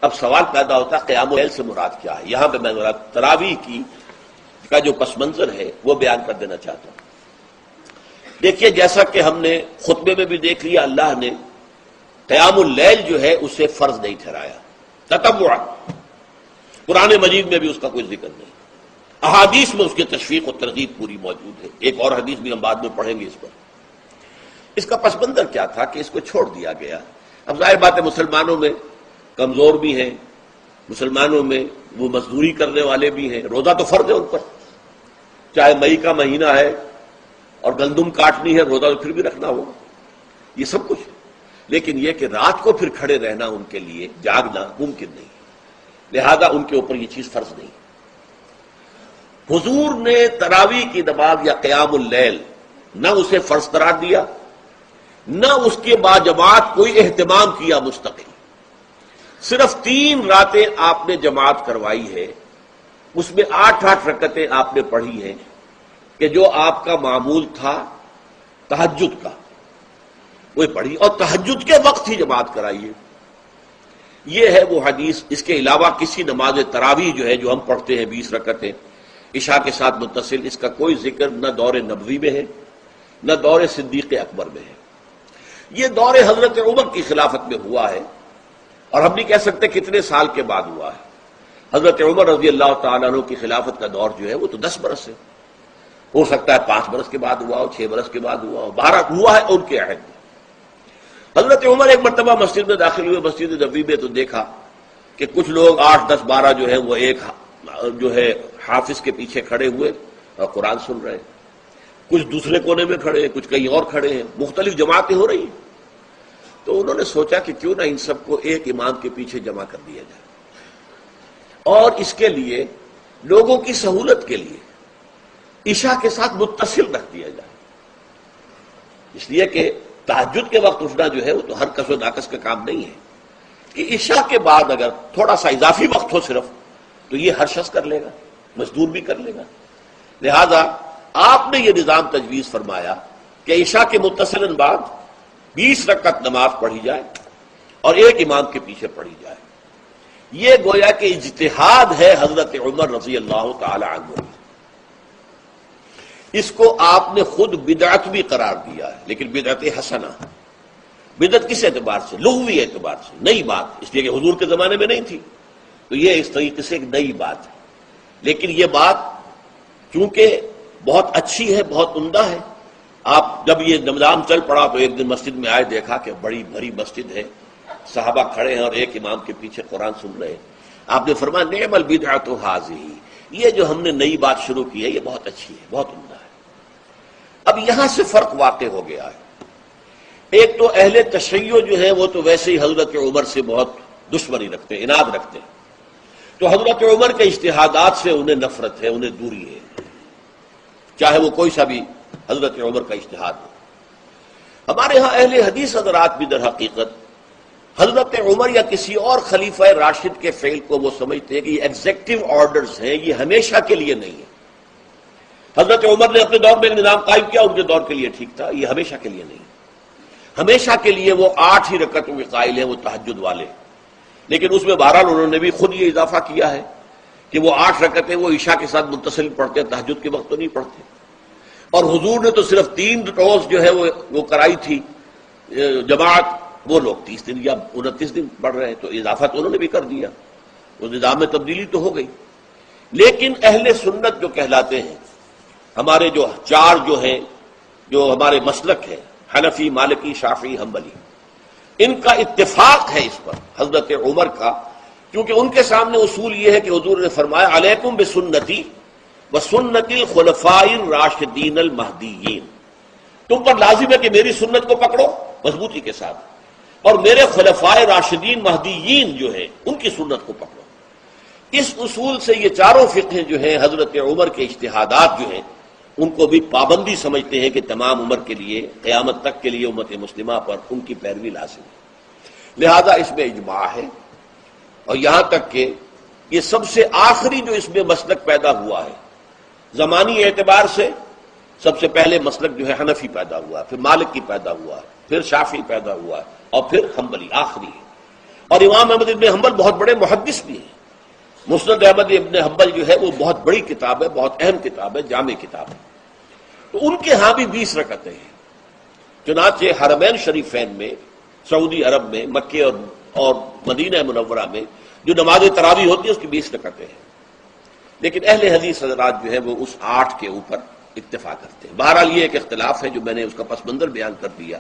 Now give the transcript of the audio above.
اب سوال پیدا ہوتا ہے قیام اللیل سے مراد کیا ہے؟ یہاں پہ میں تراویح کا جو پس منظر ہے وہ بیان کر دینا چاہتا ہوں۔ دیکھیے، جیسا کہ ہم نے خطبے میں بھی دیکھ لیا، اللہ نے قیام اللیل جو ہے اسے فرض نہیں ٹھہرایا تطوعا، قرآن مجید میں بھی اس کا کوئی ذکر نہیں، احادیث میں اس کی تشویق و ترغیب پوری موجود ہے، ایک اور حدیث بھی ہم بعد میں پڑھیں گے اس پر۔ اس کا پس منظر کیا تھا کہ اس کو چھوڑ دیا گیا۔ اب ظاہر بات ہے مسلمانوں میں کمزور بھی ہیں، مسلمانوں میں وہ مزدوری کرنے والے بھی ہیں، روزہ تو فرض ہے ان پر، چاہے مئی کا مہینہ ہے اور گندم کاٹنی ہے، روزہ تو پھر بھی رکھنا ہوگا، یہ سب کچھ ہے، لیکن یہ کہ رات کو پھر کھڑے رہنا ان کے لیے جاگنا ممکن نہیں، لہذا ان کے اوپر یہ چیز فرض نہیں۔ حضور نے تراویح کی نماز یا قیام اللیل نہ اسے فرض قرار دیا، نہ اس کے بعد جماعت کوئی اہتمام کیا مستقل، صرف 3 راتیں آپ نے جماعت کروائی ہے، اس میں 8 رکعتیں آپ نے پڑھی ہیں کہ جو آپ کا معمول تھا تہجد کا وہ پڑھی، اور تہجد کے وقت ہی جماعت کرائی ہے۔ یہ ہے وہ حدیث۔ اس کے علاوہ کسی نماز تراویح جو ہے جو ہم پڑھتے ہیں 20 رکعتیں عشاء کے ساتھ متصل، اس کا کوئی ذکر نہ دور نبوی میں ہے نہ دور صدیق اکبر میں ہے۔ یہ دور حضرت عمر کی خلافت میں ہوا ہے، اور ہم نہیں کہہ سکتے کتنے سال کے بعد ہوا ہے۔ حضرت عمر رضی اللہ تعالیٰ عنہ کی خلافت کا دور جو ہے وہ تو 10 برس ہے، ہو سکتا ہے 5 برس کے بعد ہوا ہو، 6 برس کے بعد ہوا ہو، 12 ہوا ہے ان کے عہد میں۔ حضرت عمر ایک مرتبہ مسجد میں داخل ہوئے، مسجد نبوی میں، تو دیکھا کہ کچھ لوگ 8، 10، 12 جو ہے وہ ایک جو ہے حافظ کے پیچھے کھڑے ہوئے اور قرآن سن رہے ہیں، کچھ دوسرے کونے میں کھڑے ہیں، کچھ کہیں اور کھڑے ہیں، مختلف جماعتیں ہو رہی ہیں۔ تو انہوں نے سوچا کہ کیوں نہ ان سب کو ایک امام کے پیچھے جمع کر دیا جائے، اور اس کے لیے لوگوں کی سہولت کے لیے عشاء کے ساتھ متصل رکھ دیا جائے، اس لیے کہ تہجد کے وقت اٹھنا جو ہے وہ تو ہر کس و ناقص کا کام نہیں ہے، کہ عشاء کے بعد اگر تھوڑا سا اضافی وقت ہو صرف، تو یہ ہر شخص کر لے گا، مزدور بھی کر لے گا۔ لہذا آپ نے یہ نظام تجویز فرمایا کہ عشاء کے متصلاً بعد 20 رکعت نماز پڑھی جائے اور ایک امام کے پیچھے پڑھی جائے۔ یہ گویا کہ اجتہاد ہے حضرت عمر رضی اللہ تعالی عنہ، اس کو آپ نے خود بدعت بھی قرار دیا ہے، لیکن بدعت حسنہ۔ بدعت کس اعتبار سے؟ لغوی اعتبار سے، نئی بات، اس لیے کہ حضور کے زمانے میں نہیں تھی، تو یہ اس طریقے سے ایک نئی بات ہے، لیکن یہ بات چونکہ بہت اچھی ہے، بہت عمدہ ہے۔ آپ جب یہ نظام چل پڑا تو ایک دن مسجد میں آئے، دیکھا کہ بڑی بھری مسجد ہے، صحابہ کھڑے ہیں اور ایک امام کے پیچھے قرآن سن رہے ہیں۔ آپ نے فرمایا نعم البدعۃ ھذہ، یہ جو ہم نے نئی بات شروع کی ہے یہ بہت اچھی ہے، بہت عمدہ ہے۔ اب یہاں سے فرق واقع ہو گیا ہے۔ ایک تو اہل تشیع جو ہے وہ تو ویسے ہی حضرت عمر سے بہت دشمنی رکھتے ہیں، عناد رکھتے ہیں، تو حضرت عمر کے اجتہادات سے انہیں نفرت ہے، انہیں دوری ہے، چاہے وہ کوئی سا بھی حضرت عمر کا اجتہاد ہو۔ ہمارے ہاں اہل حدیث حضرات بھی در حقیقت حضرت عمر یا کسی اور خلیفہ راشد کے فعل کو وہ سمجھتے ہیں کہ یہ ایگزیکٹو آرڈرز ہیں، یہ ہمیشہ کے لیے نہیں ہے۔ حضرت عمر نے اپنے دور میں ایک نظام قائم کیا، ان کے دور کے لیے ٹھیک تھا، یہ ہمیشہ کے لیے نہیں۔ ہمیشہ کے لیے وہ 8 ہی رکعتوں کے قائل ہیں، وہ تہجد والے، لیکن اس میں بہرحال انہوں نے بھی خود یہ اضافہ کیا ہے کہ وہ 8 رکعتیں وہ عشاء کے ساتھ متصل پڑھتے ہیں، تہجد کے وقت تو نہیں پڑھتے۔ اور حضور نے تو صرف 3 روز جو ہے وہ کرائی تھی جماعت، وہ لوگ 30 دن یا 29 دن پڑھ رہے ہیں، تو اضافہ تو انہوں نے بھی کر دیا، وہ نظام میں تبدیلی تو ہو گئی۔ لیکن اہل سنت جو کہلاتے ہیں، ہمارے جو 4 جو ہیں، جو ہمارے مسلک ہیں، حنفی، مالکی، شافعی، حنبلی، ان کا اتفاق ہے اس پر حضرت عمر کا، کیونکہ ان کے سامنے اصول یہ ہے کہ حضور نے فرمایا علیکم بسنتی وسنت الخلفاء الراشدین المہدیین، تم پر لازم ہے کہ میری سنت کو پکڑو مضبوطی کے ساتھ، اور میرے خلفاء راشدین مہدیین جو ہیں ان کی سنت کو پکڑو۔ اس اصول سے یہ 4 فقہ جو ہیں حضرت عمر کے اجتہادات جو ہیں ان کو بھی پابندی سمجھتے ہیں کہ تمام عمر کے لیے، قیامت تک کے لیے امت مسلمہ پر ان کی پیروی لازم ہے، لہذا اس میں اجماع ہے۔ اور یہاں تک کہ یہ سب سے آخری جو اس میں مسلک پیدا ہوا ہے زمانی اعتبار سے، سب سے پہلے مسلک جو ہے حنفی پیدا ہوا ہے، پھر مالکی پیدا ہوا ہے، پھر شافعی پیدا ہوا ہے، اور پھر حنبلی آخری ہے۔ اور امام احمد ابن حنبل بہت بڑے محدث بھی ہیں. مسند احمد ابن حنبل جو ہے وہ بہت بڑی کتاب ہے، بہت اہم کتاب ہے، جامع کتاب ہے. تو ان کے ہاں بھی 20 رکعتیں ہیں. چنانچہ حرمین شریفین میں، سعودی عرب میں، مکے اور مدینہ منورہ میں جو نماز تراویح ہوتی ہے اس کی 20 رکعتیں ہیں. لیکن اہل حدیث حضرات جو ہے وہ اس 8 کے اوپر اتفاق کرتے ہیں. بہرحال یہ ایک اختلاف ہے جو میں نے اس کا پس منظر بیان کر دیا.